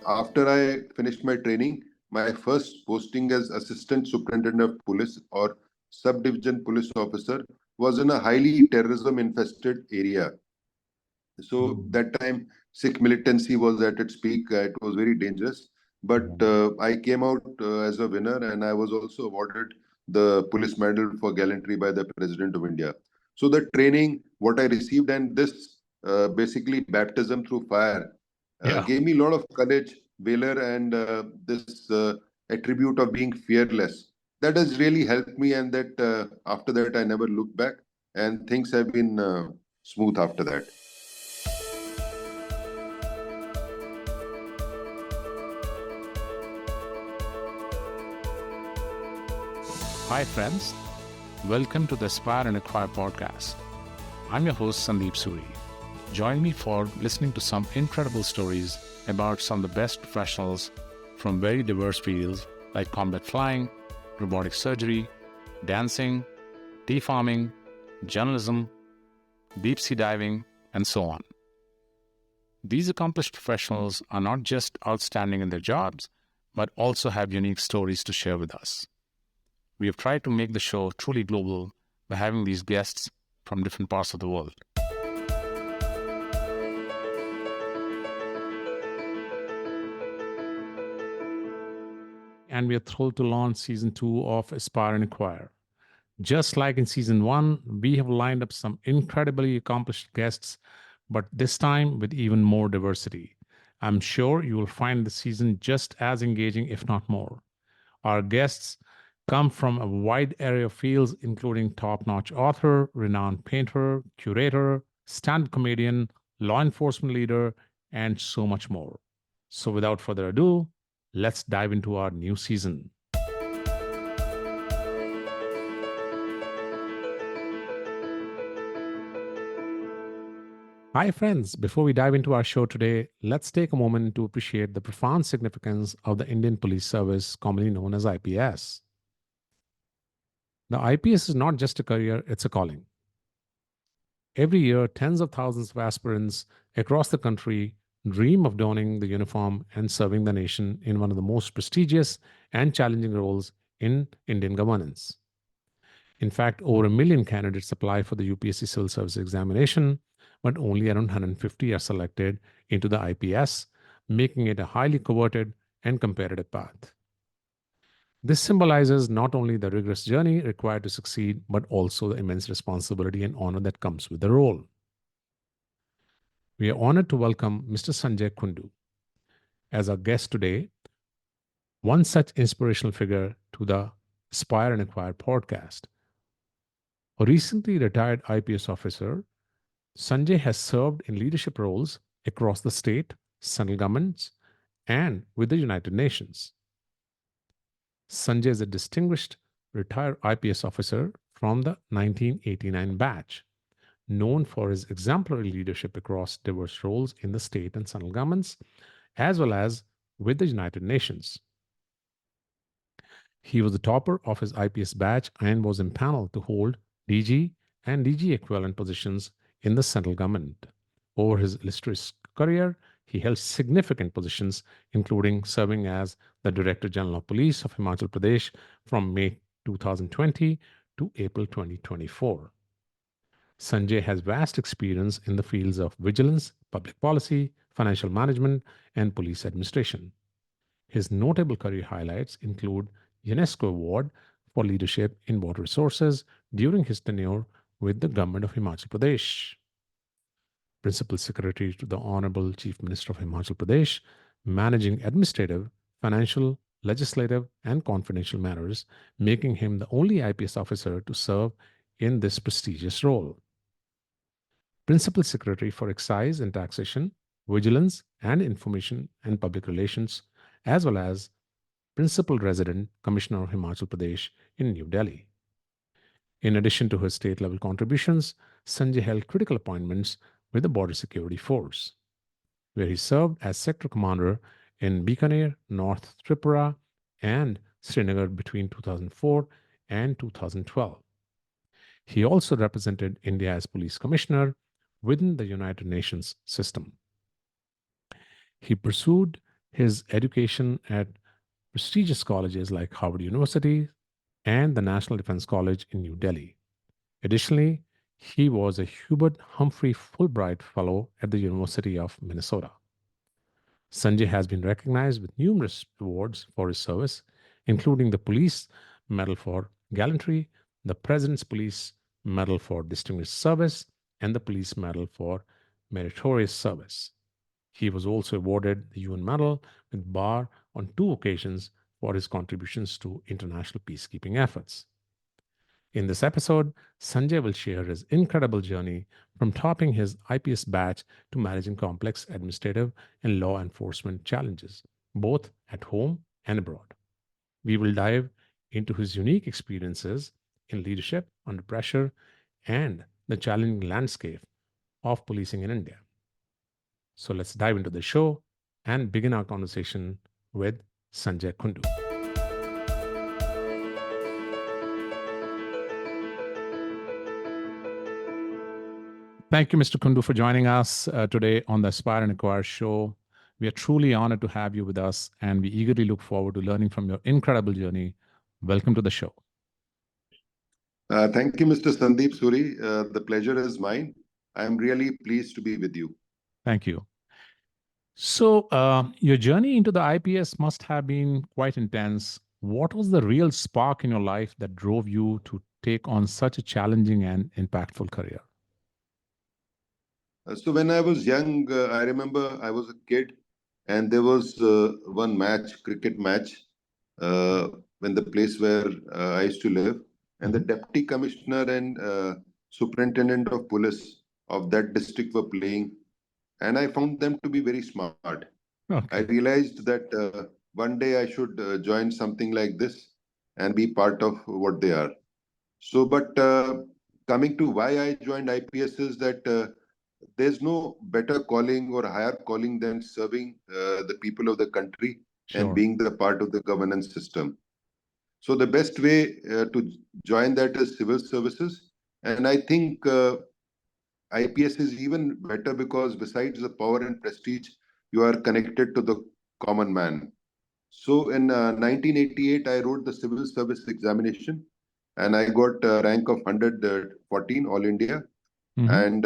After I finished my training, my first posting as Assistant Superintendent of Police or Subdivision Police Officer was in a highly terrorism infested area. So Mm. that time, Sikh militancy was at its peak. It was very dangerous. But Yeah. I came out as a winner, and I was also awarded the Police Medal for Gallantry by the President of India. So the training, what I received, and this basically baptism through fire, Yeah. gave me a lot of courage, valor, and this attribute of being fearless. That has really helped me, and that after that, I never looked back, and things have been smooth after that. Hi, friends. Welcome to the Aspire and Acquire podcast. I'm your host, Sandeep Suri. Join me for listening to some incredible stories about some of the best professionals from very diverse fields like combat flying, robotic surgery, dancing, tea farming, journalism, deep sea diving, and so on. These accomplished professionals are not just outstanding in their jobs, but also have unique stories to share with us. We have tried to make the show truly global by having these guests from different parts of the world. And we are thrilled to launch season 2 of Aspire and Acquire. Just like in season 1, we have lined up some incredibly accomplished guests, but this time with even more diversity. I'm sure you will find the season just as engaging, if not more. Our guests come from a wide array of fields, including top notch author, renowned painter, curator, stand up comedian, law enforcement leader, and so much more. So, without further ado, let's dive into our new season. Hi, friends. Before we dive into our show today, let's take a moment to appreciate the profound significance of the Indian Police Service, commonly known as IPS. The IPS is not just a career, it's a calling. Every year, tens of thousands of aspirants across the country dream of donning the uniform and serving the nation in one of the most prestigious and challenging roles in Indian governance. In fact, over a million candidates apply for the UPSC Civil Service examination, but only around 150 are selected into the IPS, making it a highly coveted and competitive path. This symbolizes not only the rigorous journey required to succeed, but also the immense responsibility and honor that comes with the role. We are honored to welcome Mr. Sanjay Kundu as our guest today, one such inspirational figure to the Aspire and Acquire podcast. A recently retired IPS officer, Sanjay has served in leadership roles across the state, central governments, and with the United Nations. Sanjay is a distinguished retired IPS officer from the 1989 batch, known for his exemplary leadership across diverse roles in the state and central governments, as well as with the United Nations. He was the topper of his IPS batch and was impaneled to hold DG and DG equivalent positions in the central government. Over his illustrious career, he held significant positions, including serving as the Director General of Police of Himachal Pradesh from May 2020 to April 2024. Sanjay has vast experience in the fields of vigilance, public policy, financial management, and police administration. His notable career highlights include UNESCO Award for Leadership in Water Resources during his tenure with the government of Himachal Pradesh, Principal Secretary to the Honorable Chief Minister of Himachal Pradesh, managing administrative, financial, legislative, and confidential matters, making him the only IPS officer to serve in this prestigious role. Principal Secretary for Excise and Taxation, Vigilance and Information and Public Relations, as well as Principal Resident Commissioner of Himachal Pradesh in New Delhi. In addition to his state level contributions, Sanjay held critical appointments with the Border Security Force, where he served as Sector Commander in Bikaner, North Tripura, and Srinagar between 2004 and 2012. He also represented India as Police Commissioner within the United Nations system. He pursued His education at prestigious colleges like Harvard University and the National Defense College in New Delhi. Additionally, he was a Hubert Humphrey Fulbright Fellow at the University of Minnesota. Sanjay has been recognized with numerous awards for his service, including the Police Medal for Gallantry, the President's Police Medal for Distinguished Service, and the Police Medal for Meritorious Service. He was also awarded the UN Medal with Bar on two occasions for his contributions to international peacekeeping efforts. In this episode, Sanjay will share his incredible journey from topping his IPS batch to managing complex administrative and law enforcement challenges, both at home and abroad. We will dive into his unique experiences in leadership under pressure and the challenging landscape of policing in India. So let's dive into the show and begin our conversation with Sanjay Kundu. Thank you, Mr. Kundu, for joining us today on the Aspire and Acquire show. We are truly honored to have you with us, and we eagerly look forward to learning from your incredible journey. Welcome to the show. Thank you, Mr. Sandeep Suri. The pleasure is mine. I am really pleased to be with you. Thank you. So, your journey into the IPS must have been quite intense. What was the real spark in your life that drove you to take on such a challenging and impactful career? So when I was young, I remember I was a kid, and there was one match, cricket match, uh, in the place where I used to live, and the Mhm. deputy commissioner and superintendent of police of that district were playing, and I found them to be very smart. I Okay, realized that one day I should join something like this and be part of what they are. So, but coming to why I joined IPS is that there's no better calling or higher calling than serving the people of the country and sure. being the part of the governance system. So the best way to join that is civil services. And I think IPS is even better because besides the power and prestige, you are connected to the common man. So in 1988, I wrote the civil service examination and I got rank of 114 All India. Mhm. And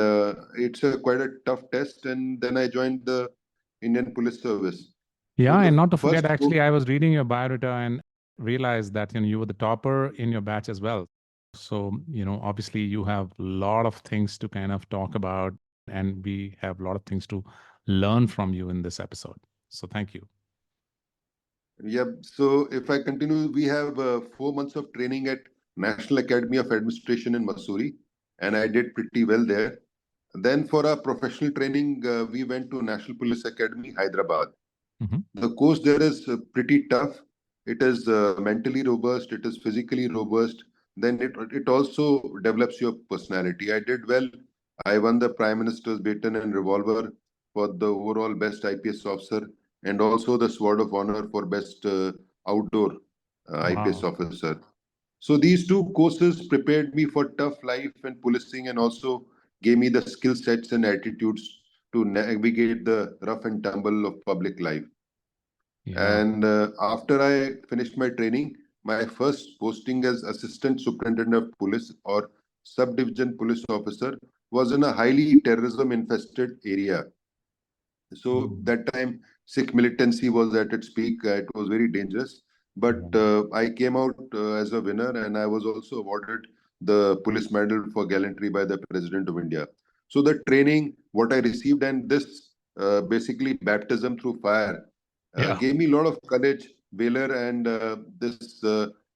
it's a quite a tough test. And then I joined the Indian Police Service. So Yeah, and the not to forget, first actually, I was reading your biodata and realized that you were the topper in your batch as well. So, obviously, you have a lot of things to kind of talk about, and we have a lot of things to learn from you in this episode. So, thank you. Yeah, so if I continue, we have 4 months of training at National Academy of Administration in Missouri, and I did pretty well there. Then for our professional training, we went to National Police Academy, Hyderabad. Mhm. The course there is pretty tough. It is mentally robust, it is physically robust. Then it also develops your personality. I did well. I won the Prime Minister's baton and revolver for the overall best IPS officer, and also the Sword of Honor for best outdoor IPS Wow. officer. So these two courses prepared me for tough life and policing, and also gave me the skill sets and attitudes to navigate the rough and tumble of public life. Yeah. And after I finished my training, my first posting as Assistant Superintendent of Police or Subdivision Police Officer was in a highly terrorism infested area. So Mm. that time, Sikh militancy was at its peak. It was very dangerous. But Yeah. I came out as a winner, and I was also awarded the Police Medal for Gallantry by the President of India. So the training, what I received, and this basically baptism through fire, Yeah. gave me a lot of courage, valor, and this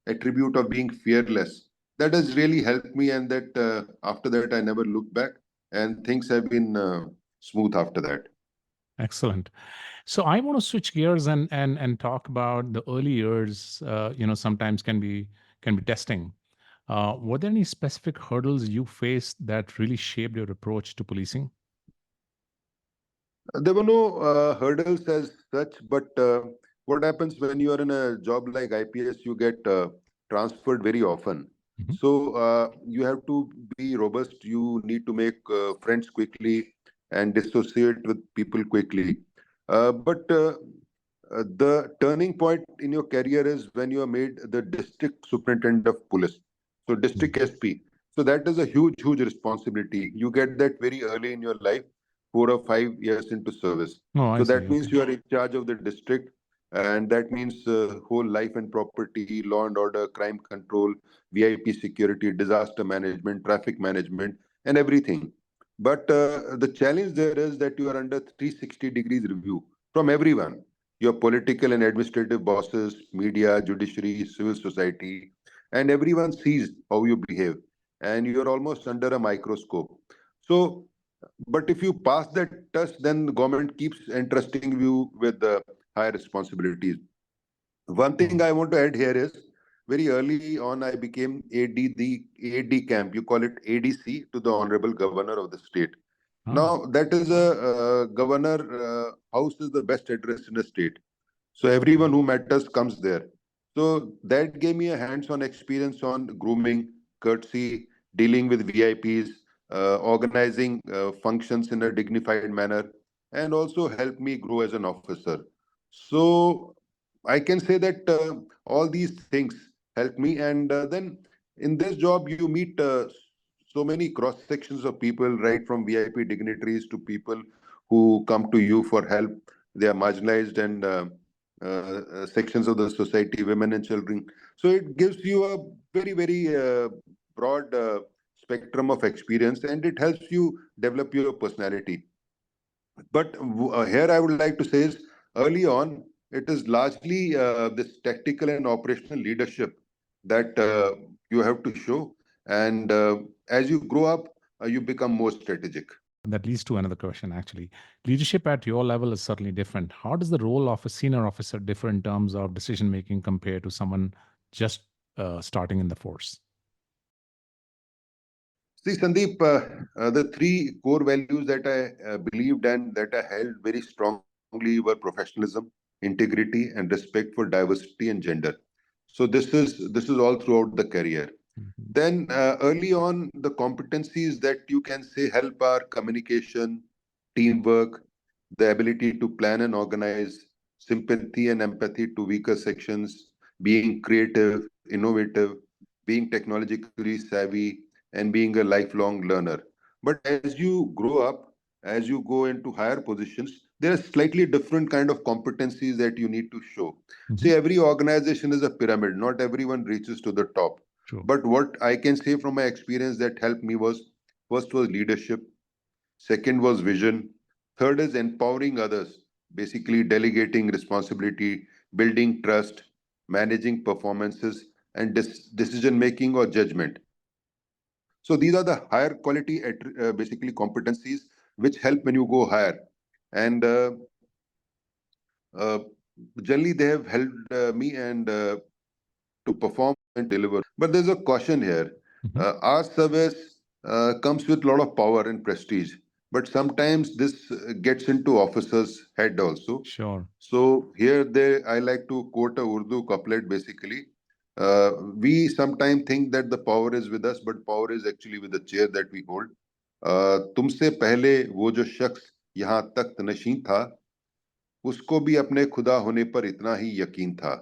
attribute of being fearless. That has really helped me, and that after that, I never looked back, and things have been smooth after that. Excellent. So I want to switch gears and talk about the early years. Sometimes can be testing. Were there any specific hurdles you faced that really shaped your approach to policing? There were no hurdles as such, but what happens when you are in a job like IPS, you get transferred very often. Mhm. So you have to be robust. You need to make friends quickly and dissociate with people quickly. But the turning point in your career is when you are made the district superintendent of police. So district Mhm. SP. So that is a huge, huge responsibility. You get that very early in your life, 4 or 5 years into service. Oh, I So see. that means Okay. you are in charge of the district, and that means whole life and property, law and order, crime control, VIP security, disaster management, traffic management, and everything. But the challenge there is that you are under 360 degrees review from everyone, your political and administrative bosses, media, judiciary, civil society, and everyone sees how you behave, and you're almost under a microscope. So, but if you pass that test, then the government keeps entrusting you with the higher responsibilities. One thing Oh. I want to add here is very early on, I became the AD camp. You call it ADC to the Honorable Governor of the state. Oh. Now, that is a governor house is the best address in the state. So everyone who matters comes there. So that gave me a hands-on experience on grooming, courtesy, dealing with VIPs, organizing functions in a dignified manner, and also helped me grow as an officer. So I can say that all these things helped me. And then in this job, you meet so many cross sections of people, right from VIP dignitaries to people who come to you for help. They are marginalized and sections of the society, women and children. So it gives you a very, very broad spectrum of experience, and it helps you develop your personality. But here I would like to say is early on, it is largely this tactical and operational leadership that you have to show. And as you grow up, you become more strategic. That leads to another question, actually. Leadership at your level is certainly different. How does the role of a senior officer differ in terms of decision making compared to someone just starting in the force? See, Sandeep, the three core values that I believed and that I held very strongly were professionalism, integrity, and respect for diversity and gender. So this is all throughout the career. Mhm. Then early on, the competencies that you can say help are communication, teamwork, the ability to plan and organize, sympathy and empathy to weaker sections, being creative, innovative, being technologically savvy, and being a lifelong learner. But as you grow up, as you go into higher positions, there are slightly different kind of competencies that you need to show. Mhm. See, every organization is a pyramid. Not everyone reaches to the top. True. But what I can say from my experience that helped me was first was leadership, second was vision, third is empowering others, basically delegating responsibility, building trust, managing performances, and decision making or judgment. So these are the higher quality, basically competencies which help when you go higher. And uh, generally, they have helped me and to perform and deliver. But there's a caution here. Mhm. Our service comes with a lot of power and prestige, but sometimes this gets into officers' head also. Sure. So here, I like to quote a Urdu couplet basically. We sometimes think that the power is with us, but power is actually with the chair that we hold. तुमसे पहले वो जो शख्स यहाँ तख्त नशीं था, उसको भी अपने खुदा होने पर इतना ही यकीन था.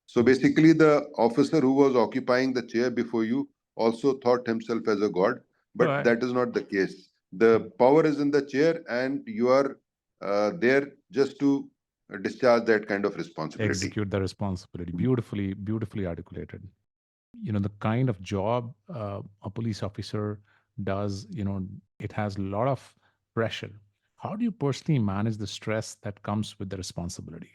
So Mhm. basically, the officer who was occupying the chair before you also thought himself as a god, Well, but that is not the case. The power is in the chair, and you are there just to discharge that kind of responsibility. execute the responsibility. Beautifully, beautifully articulated. The kind of job a police officer does, it has a lot of pressure. How do you personally manage the stress that comes with the responsibility?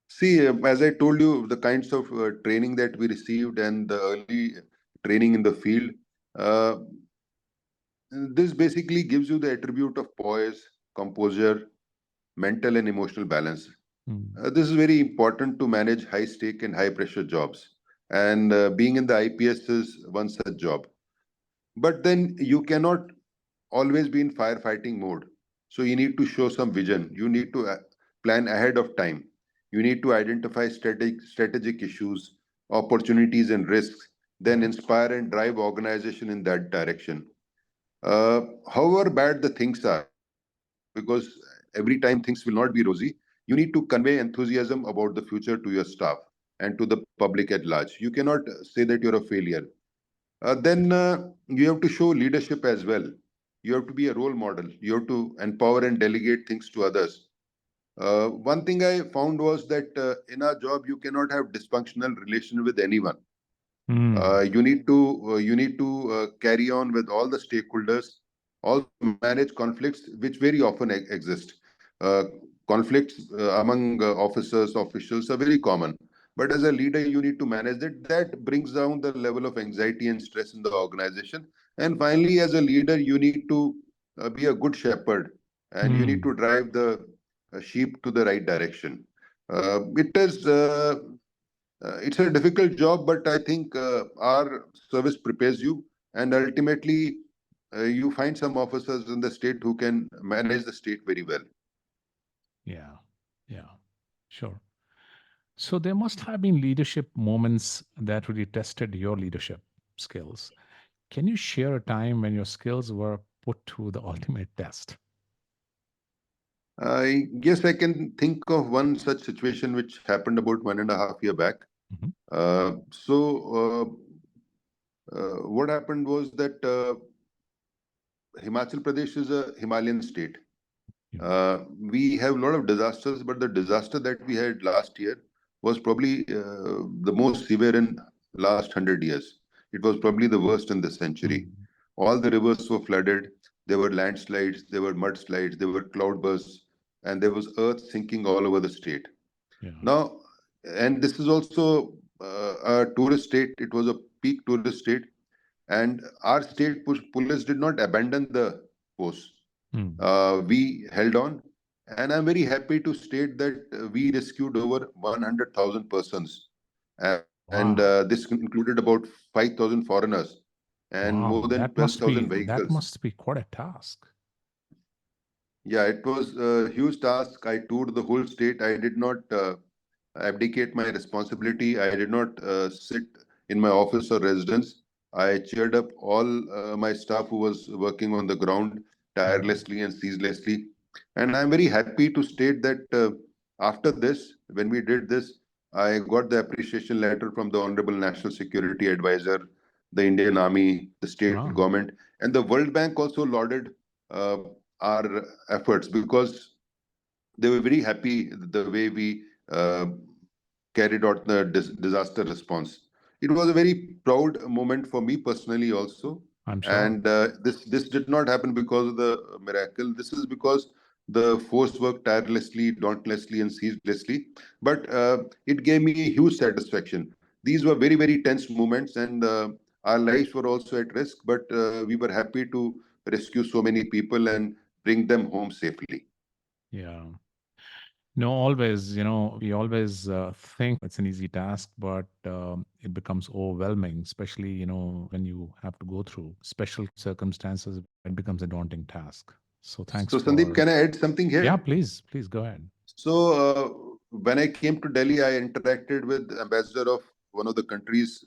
See, as I told you, the kinds of training that we received and the early training in the field, uh, this basically gives you the attribute of poise, composure, mental and emotional balance. Mm. This is very important to manage high stake and high pressure jobs. And being in the IPS is one such job. But then you cannot always be in firefighting mode. So you need to show some vision. You need to plan ahead of time. You need to identify strategic issues, opportunities, and risks, then Yeah. inspire and drive organization in that direction. However bad the things are, because every time things will not be rosy, you need to convey enthusiasm about the future to your staff and to the public at large. You cannot say that you're a failure. Then you have to show leadership as well. You have to be a role model. You have to empower and delegate things to others. One thing I found was that in our job you cannot have dysfunctional relation with anyone. Mm, You need to carry on with all the stakeholders, also manage conflicts which very often exist. Uh, Conflicts among officers, officials are very common. But as a leader, you need to manage that. That brings down the level of anxiety and stress in the organization. And finally, as a leader, you need to be a good shepherd, and you need mm, to drive the sheep to the right direction. It's a difficult job, but I think our service prepares you, and ultimately, you find some officers in the state who can manage the state very well. yeah, yeah, sure. So there must have been leadership moments that really tested your leadership skills. Can you share a time when your skills were put to the ultimate test? I guess I can think of one such situation which happened about 1.5 years back. Mhm. What happened was that Himachal Pradesh is a Himalayan state. Yeah. We have a lot of disasters, but the disaster that we had last year was probably the most severe in last 100 years. It was probably the worst in the century. Mm, All the rivers were flooded. There were landslides, there were mudslides, there were cloudbursts, and there was earth sinking all over the state. yeah. Now, and this is also a tourist state. It was a peak tourist state, and our state police did not abandon the post. Mm. We held on, and I'm very happy to state that we rescued over 100,000 persons, and Wow. this included about 5,000 foreigners and more Wow. than 12,000 That vehicles. must be quite a task. Yeah, it was a huge task. I toured the whole state. I did not abdicate my responsibility. I did not sit in my office or residence. I cheered up all my staff who was working on the ground Mm, tirelessly and ceaselessly. And I'm very happy to state that after this, when we did this, I got the appreciation letter from the Honorable National Security Advisor, the Indian Army, the state wow. government, and the World Bank also lauded uh, our efforts because they were very happy the way we carried out the disaster response. It was a very proud moment for me personally also, I'm sure. and this did not happen because of the miracle. This is because the force worked tirelessly, dauntlessly, and ceaselessly. But it gave me a huge satisfaction. These were very tense moments, and our lives were also at risk. But we were happy to rescue so many people and bring them home safely. Yeah. No, always, we always think it's an easy task, but it becomes overwhelming, especially, when you have to go through special circumstances, it becomes a daunting task. So thanks So, Sandeep, for, can I add something yeah, here? please go ahead. So, when I came to Delhi, I interacted with ambassador of one of the countries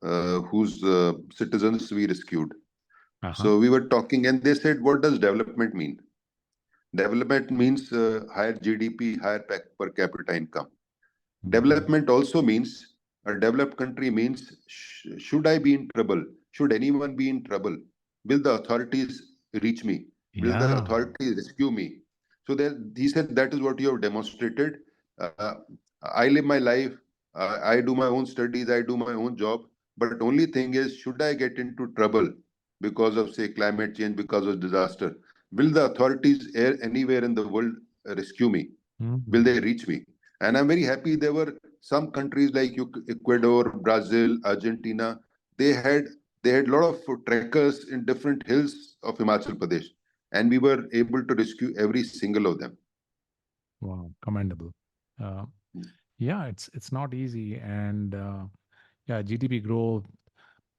whose citizens we rescued. Uh-huh. So we were talking, and they said, "What does development mean? Development means higher GDP, higher per capita income. Mhm. Development also means a developed country means should I be in trouble? Should anyone be in trouble? Will the authorities reach me? Will the Yeah. authorities rescue me? So that he said that is what you have demonstrated. Uh, I live my life. I do my own studies. I do my own job. But only thing is, should I get into trouble because of say climate change, because of disaster? Will the authorities anywhere in the world rescue me? Will Mhm. they reach me? And I'm very happy there were some countries like Ecuador, Brazil, Argentina. They had they had a lot of trekkers in different hills of Himachal Pradesh, and we were able to rescue every single of them. Wow, commendable. Uh, yeah, it's not easy, and yeah, GDP growth,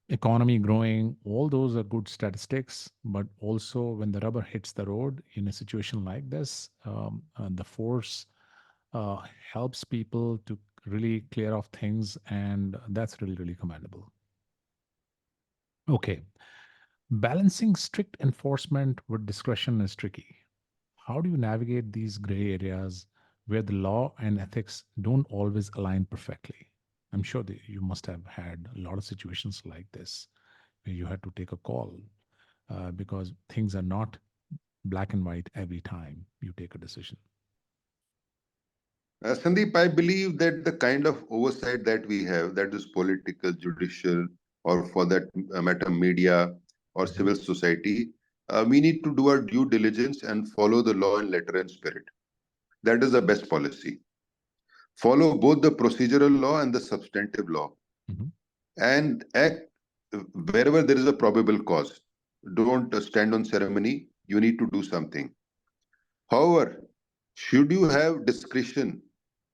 economy growing, all those are good statistics. But also, when the rubber hits the road in a situation like this, the force uh, helps people to really clear off things, and that's really commendable. Okay, balancing strict enforcement with discretion is tricky. How do you navigate these gray areas where the law and ethics don't always align perfectly. I'm sure that you must have had a lot of situations like this where you had to take a call because things are not black and white every time you take a decision. Sandeep, I believe that the kind of oversight that we have, that is political, judicial, or for that matter, media or Mhm. civil society, we need to do our due diligence and follow the law in letter and spirit. That is the best policy. Follow both the procedural law and the substantive law, Mhm. and act wherever there is a probable cause. Don't stand on ceremony. You need to do something. However, should you have discretion,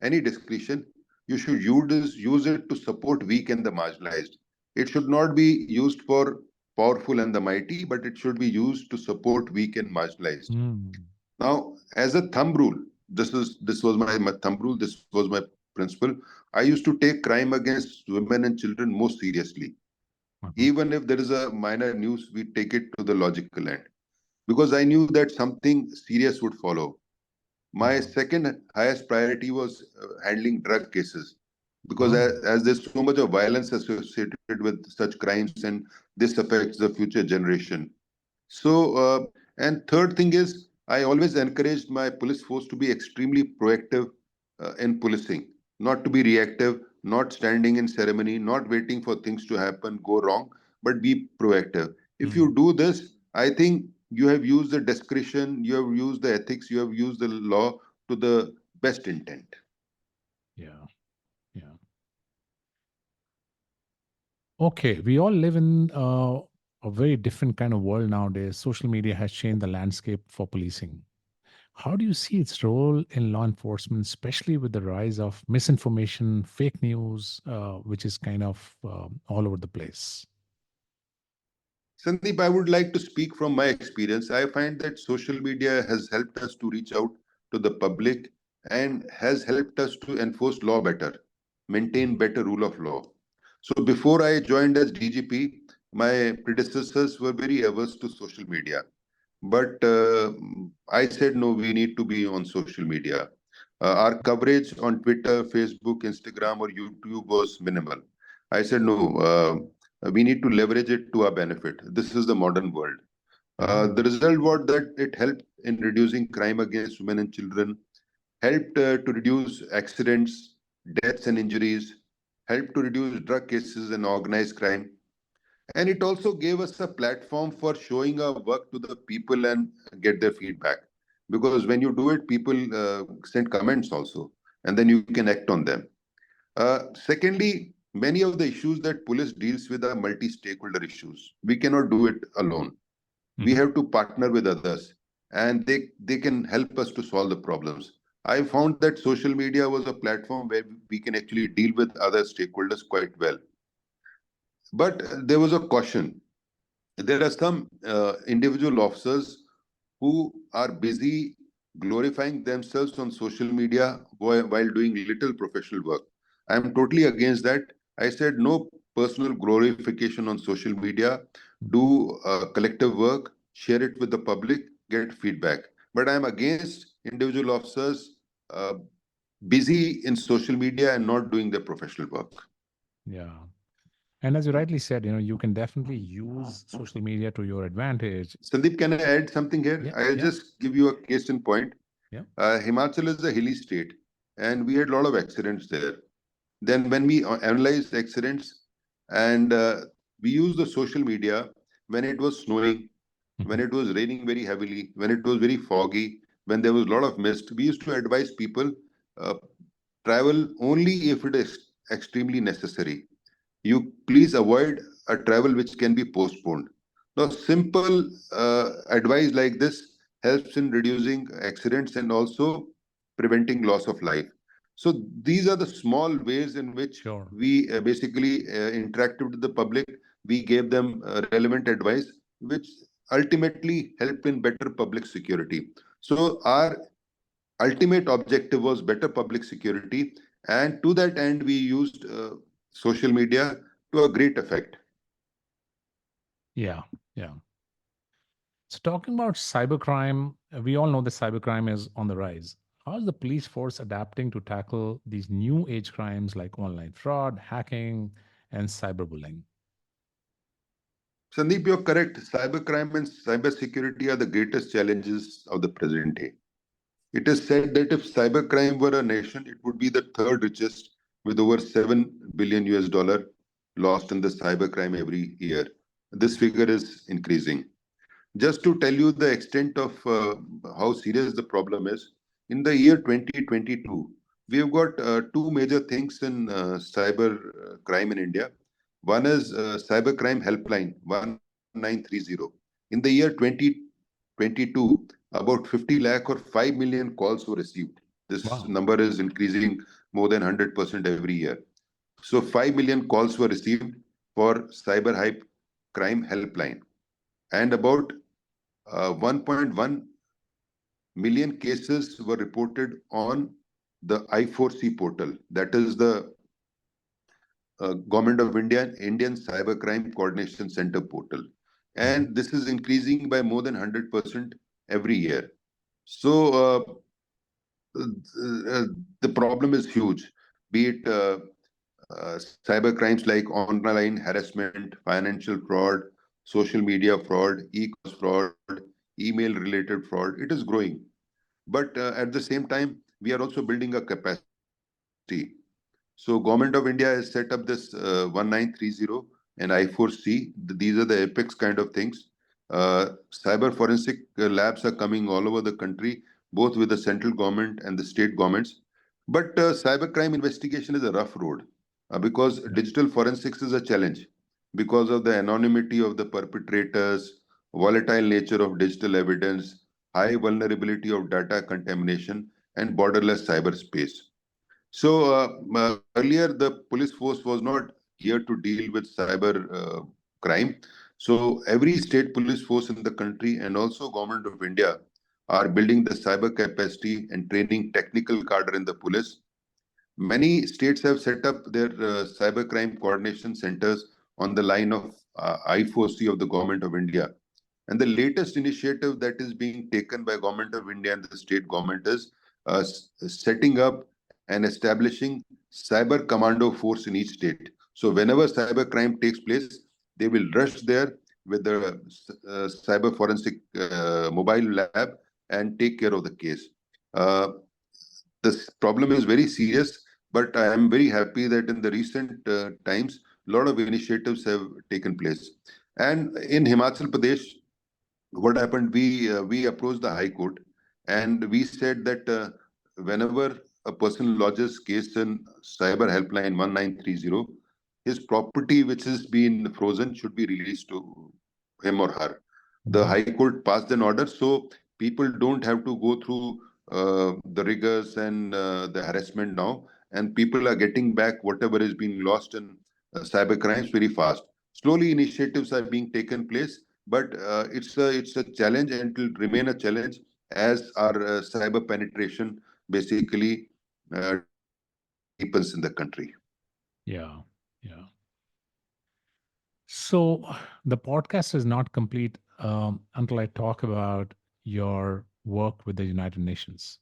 any discretion, you should use it to support weak and the marginalized. It should not be used for powerful and the mighty, but it should be used to support weak and marginalized. Mm. Now, as a thumb rule, this was my thumb rule. This was my principle. I used to take crime against women and children most seriously. Uh-huh. Even if there is a minor news, we take it to the logical end because I knew that something serious would follow. My Yeah. second highest priority was handling drug cases because Oh. as there's so much of violence associated with such crimes and this affects the future generation. So, and third thing is, I always encouraged my police force to be extremely proactive in policing, not to be reactive, not standing in ceremony, not waiting for things to happen, go wrong, but be proactive. If Mm. you do this, I think you have used the discretion, you have used the ethics, you have used the law to the best intent. Yeah. Yeah. Okay. We all live in a very different kind of world nowadays. Social media has changed the landscape for policing. How do you see its role in law enforcement, especially with the rise of misinformation, fake news, which is kind of all over the place? Sandeep, I would like to speak from my experience. I find that social media has helped us to reach out to the public and has helped us to enforce law better, Mm. maintain better rule of law. So before I joined as DGP, my predecessors were very averse to social media. But I said, no, we need to be on social media. Our coverage on Twitter, Facebook, Instagram, or YouTube was minimal. I said, no, we need to leverage it to our benefit. This is the modern world. Yeah. The result was that it helped in reducing crime against women and children, helped to reduce accidents, deaths, and injuries, helped to reduce drug cases and organized crime, and it also gave us a platform for showing our work to the people and get their feedback. Because when you do it, people send comments also, and then you can act on them. Secondly, many of the issues that police deals with are multi-stakeholder issues. We cannot do it alone. We Mhm. have to partner with others, and they can help us to solve the problems. I found that social media was a platform where we can actually deal with other stakeholders quite well. But there was a caution. There are some individual officers who are busy glorifying themselves on social media while doing little professional work. I am totally against that. I said no personal glorification on social media. Do collective work, share it with the public, get feedback. But I am against individual officers uh, busy in social media and not doing their professional work. Yeah. And as you rightly said, you can definitely use social media to your advantage. Sandeep, can I add something here? Yeah. I'll Yeah. just give you a case in point. Yeah. Himachal is a hilly state, and we had a lot of accidents there. Then, when we analyzed accidents, and we used the social media when it was snowing, when Mhm. it was raining very heavily, when it was very foggy, when there was a lot of mist, we used to advise people uh, travel only if it is extremely necessary. You please avoid a travel which can be postponed. Now, simple advice like this helps in reducing accidents and also preventing loss of life. So, these are the small ways in which Sure. we basically interacted with the public. We gave them relevant advice, which ultimately helped in better public security. So, our ultimate objective was better public security, and to that end, we used social media to a great effect. Yeah. Yeah. So talking about cybercrime, we all know that cybercrime is on the rise. How is the police force adapting to tackle these new age crimes like online fraud, hacking, and cyberbullying? Sandeep, you're correct. Cybercrime and cybersecurity are the greatest challenges of the present day. It is said that if cybercrime were a nation, it would be the third richest, with over 7 billion US dollar lost in the cybercrime every year. This figure is increasing. Just to tell you the extent of how serious the problem is, in the year 2022, we have got two major things in cyber crime in India. One is cybercrime helpline 1930. In the year 2022, about 50 lakh or 5 million calls were received. This Wow. number is increasing more than 100% every year. So 5 million calls were received for cyber hype crime helpline, and about 1.1 million cases were reported on the I4C portal, that is the Government of India Indian Cybercrime Coordination Center portal. Mhm. And this is increasing by more than 100% every year. So the problem is huge, be it cyber crimes like online harassment, financial fraud, social media fraud, e-commerce fraud, email related fraud. It is growing. But at the same time, we are also building a capacity. So Government of India has set up this 1930 and I4C. These are the apex kind of things. Cyber forensic labs are coming all over the country, both with the central government and the state governments. But cybercrime investigation is a rough road because Yeah. digital forensics is a challenge because of the anonymity of the perpetrators, volatile nature of digital evidence, high vulnerability of data contamination, and borderless cyberspace. So earlier, the police force was not here to deal with cyber crime. So every state police force in the country and also Government of India are building the cyber capacity and training technical cadre in the police. Many states have set up their cybercrime coordination centers on the line of I4C of the Government of India. And the latest initiative that is being taken by Government of India and the state government is setting up and establishing cyber commando force in each state. So whenever cyber crime takes place, they will rush there with the cyber forensic mobile lab and take care of the case. Uh, this problem is very serious, but I am very happy that in the recent times, a lot of initiatives have taken place. And in Himachal Pradesh, what happened? We approached the High Court, and we said that whenever a person lodges case in Cyber Helpline 1930, his property which has been frozen should be released to him or her. The Mhm. High Court passed an order, so people don't have to go through the rigors and the harassment now, and people are getting back whatever is being lost in cyber crimes very fast. Slowly, initiatives are being taken place, but it's a challenge and it will remain a challenge as our cyber penetration basically deepens in the country. Yeah. Yeah. So the podcast is not complete until I talk about your work with the United Nations.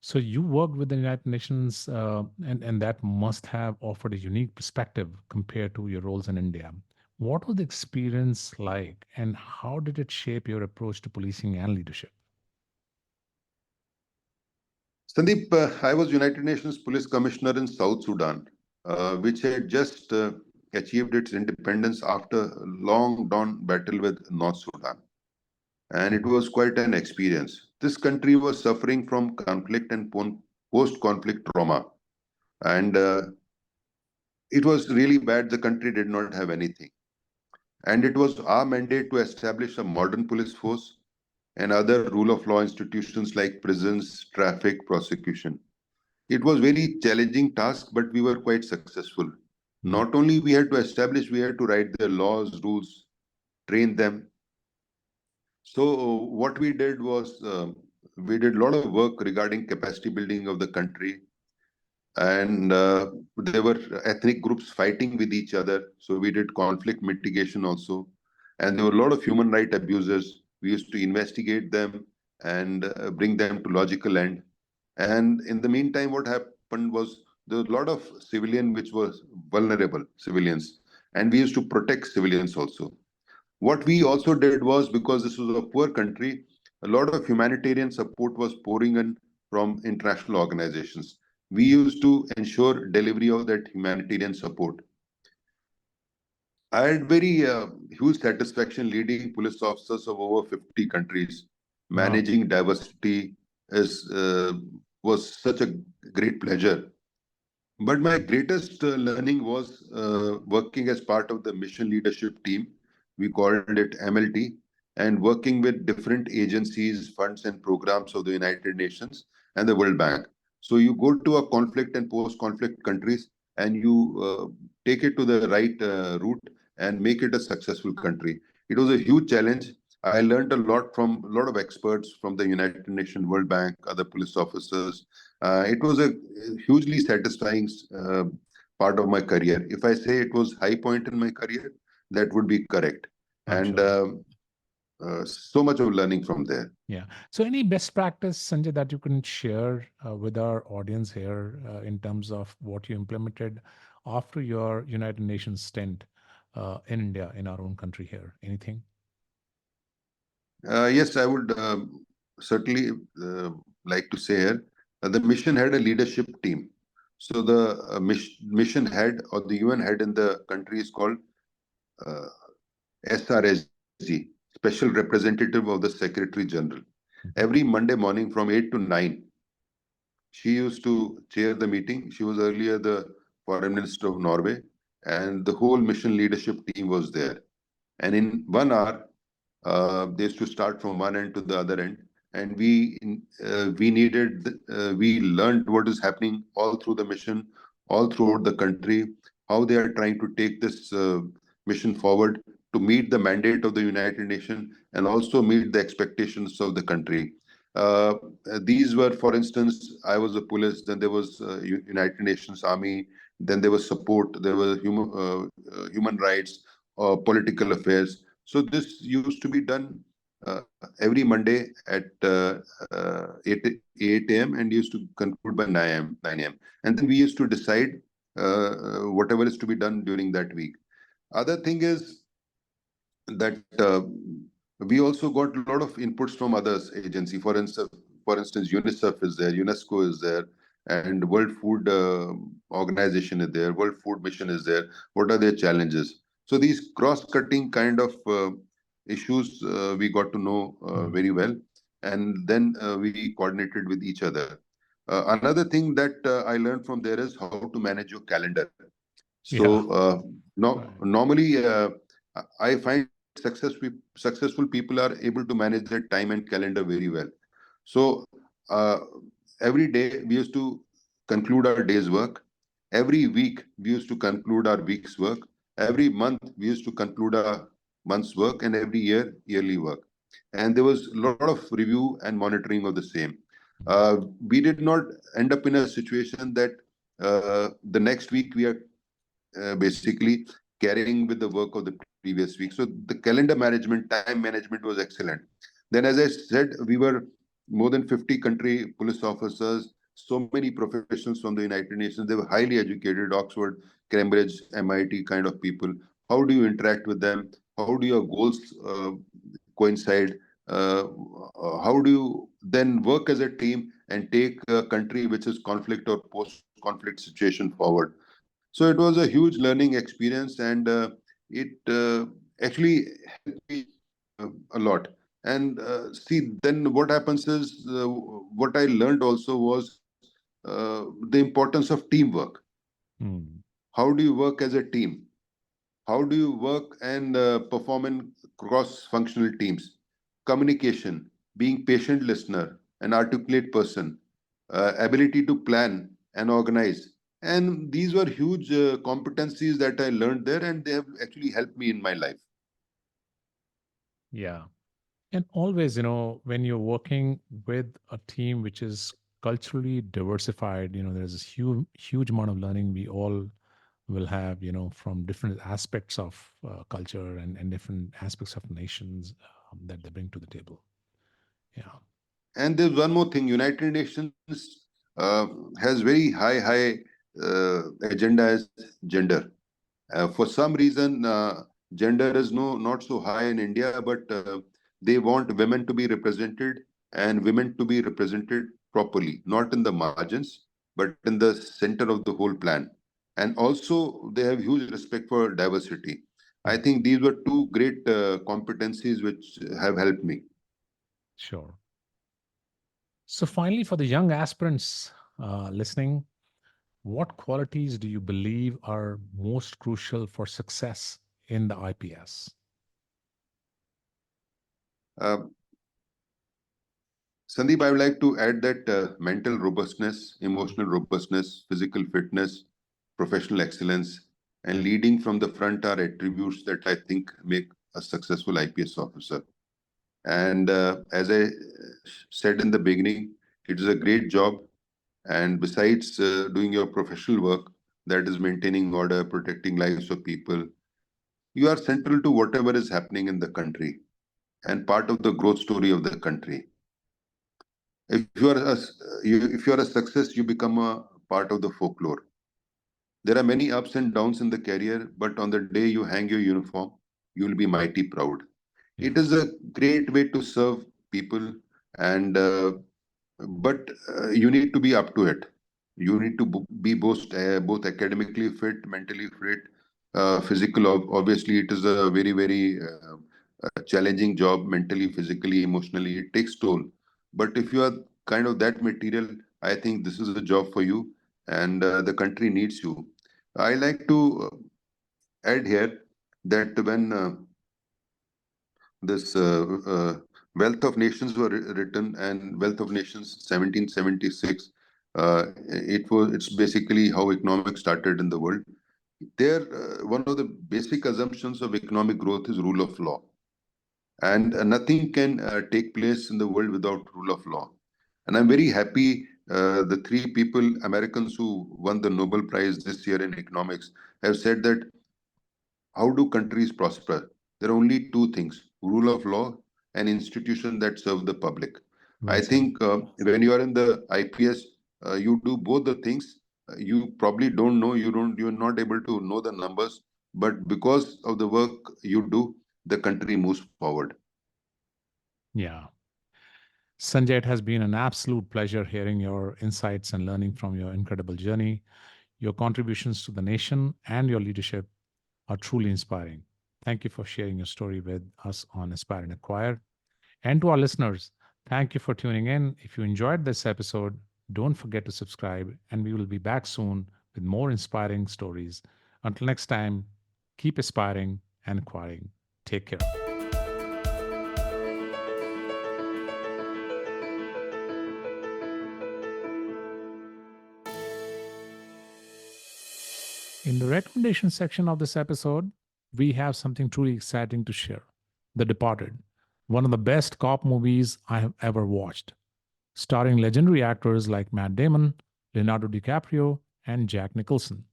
So you worked with the United Nations, and that must have offered a unique perspective compared to your roles in India. What was the experience like, and how did it shape your approach to policing and leadership? Sandeep, I was United Nations Police Commissioner in South Sudan, which had just achieved its independence after a long dawn battle with North Sudan. And it Mhm. was quite an experience. This country was suffering from conflict and post conflict trauma. And it was really bad. The country did not have anything. And it was our mandate to establish a modern police force and other rule of law institutions like prisons, traffic, prosecution. It was very challenging task, but we were quite successful. Mhm. Not only we had to establish, we had to write the laws, rules, train them. So what we did was we did a lot of work regarding capacity building of the country, and there were ethnic groups fighting with each other. So we did conflict mitigation also, and there were a lot of human right abusers. We used to investigate them and bring them to logical end. And in the meantime, what happened was there was a lot of civilian which was vulnerable civilians, and we used to protect civilians also. What we also did was, because this was a poor country, a lot of humanitarian support was pouring in from international organizations. We used to ensure delivery of that humanitarian support. I had very huge satisfaction leading police officers of over 50 countries. Wow. Managing diversity is was such a great pleasure. But my greatest learning was working as part of the mission leadership team. We called it MLT, and working with different agencies, funds, and programs of the United Nations and the World Bank. So you go to a conflict and post-conflict countries, and you take it to the right route and make it a successful country. It was a huge challenge. I learned a lot from a lot of experts from the United Nations, World Bank, other police officers. It was a hugely satisfying part of my career. If I say it was high point in my career, that would be correct. I'm And sure. so much of learning from there. Yeah. So, any best practice, Sanjay, that you can share with our audience here in terms of what you implemented after your United Nations stint in India, in our own country here? Anything? Yes, I would certainly like to say here the mission had a leadership team. So the mission head or the UN head in the country is called uh, SRSG, Special Representative of the Secretary General. Every Mhm. Monday morning from 8 to 9, she used to chair the meeting. She was earlier the foreign minister of Norway, and the whole mission leadership team was there. And in 1 hour, they used to start from one end to the other end, and we learned what is happening all through the mission, all throughout the country, how they are trying to take this mission forward to meet the mandate of the United Nations and also meet the expectations of the country. Uh, these were, for instance, I was a police, then there was United Nations Army, then there was support, there was human rights, political affairs. So this used to be done every Monday at 8 a.m. and used to conclude by 9 a.m. 9 a.m. And then we used to decide whatever is to be done during that week. Other thing is that we also got a lot of inputs from others agency. For instance, UNICEF is there, UNESCO is there, and World Food Organization is there, World Food Mission is there. What are their challenges? So these cross-cutting kind of issues we got to know Mm. very well, and then we coordinated with each other. Another thing that I learned from there is how to manage your calendar. Yeah. So no, Right. normally I find successful people are able to manage their time and calendar very well. So uh, every day we used to conclude our day's work. Every week we used to conclude our week's work. Every month we used to conclude our month's work, and every year yearly work. And there was a lot of review and monitoring of the same. Mm. We did not end up in a situation that the next week we are basically carrying with the work of the previous week. So the calendar management, time management was excellent. Then, as I said, we were more than 50 country police officers, so many professionals from the United Nations. They were highly educated, Oxford, Cambridge, MIT kind of people. How do you interact with them? How do your goals coincide? Uh, how do you then work as a team and take a country which is conflict or post-conflict situation forward? So it was a huge learning experience, and it actually helped me a lot. And see, then what happens is what I learned also was the importance of teamwork. Mm. How do you work as a team? How do you work and perform in cross-functional teams? Communication, being patient listener, an articulate person, ability to plan and organize. And these were huge competencies that I learned there, and they have actually helped me in my life. Yeah. And always, when you're working with a team which is culturally diversified, there's this huge, huge amount of learning we all will have, from different aspects of culture and different aspects of nations that they bring to the table. Yeah. And there's one more thing: United Nations uh, has very high agenda as gender. For some reason, gender is not so high in India, but they want women to be represented and women to be represented properly, not in the margins, but in the center of the whole plan. And also, they have huge respect for diversity. I Mm, think these were two great competencies which have helped me. sure. So, finally, for the young aspirants listening, what qualities do you believe are most crucial for success in the IPS? Uh, Sandeep, I would like to add that mental robustness, emotional robustness, physical fitness, professional excellence, and leading from the front are attributes that I think make a successful IPS officer. And as I said in the beginning, it is a great job. And besides doing your professional work, that is maintaining order, protecting lives of people, you are central to whatever is happening in the country and part of the growth story of the country. If you are a success, you become a part of the folklore. There are many ups and downs in the career, but on the day you hang your uniform, you will be mighty proud. It Yeah. is a great way to serve people, and but you need to be up to it. You need to be both academically fit, mentally fit, physical. Obviously, it is a very challenging job, mentally, physically, emotionally. It takes toll. But if you are kind of that material, I think this is a job for you, and the country needs you. I like to add here that when this Wealth of Nations were written, and Wealth of Nations 1776, it's basically how economics started in the world. There, one of the basic assumptions of economic growth is rule of law, and nothing can take place in the world without rule of law. And I'm very happy the three people, Americans who won the Nobel Prize this year in economics, have said that how do countries prosper? There are only two things: rule of law and institutions that serve the public. I Well said. think when you are in the IPS, you do both the things. You probably don't know, you're not able to know the numbers, but because of the work you do, the country moves forward. Yeah. Sanjay, it has been an absolute pleasure hearing your insights and learning from your incredible journey. Your contributions to the nation and your leadership are truly inspiring. Thank you for sharing your story with us on Aspire and Acquire. And to our listeners, thank you for tuning in. If you enjoyed this episode, don't forget to subscribe, and we will be back soon with more inspiring stories. Until next time, keep aspiring and acquiring. Take care. In the recommendation section of this episode, we have something truly exciting to share: The Departed, one of the best cop movies I have ever watched, starring legendary actors like Matt Damon, Leonardo DiCaprio, and Jack Nicholson.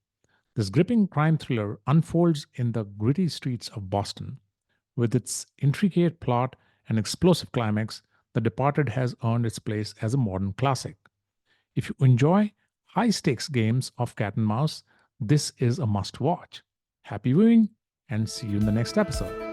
This gripping crime thriller unfolds in the gritty streets of Boston. With its intricate plot and explosive climax, The Departed has earned its place as a modern classic. If you enjoy high stakes games of cat and mouse, this is a must watch. Happy viewing and see you in the next episode.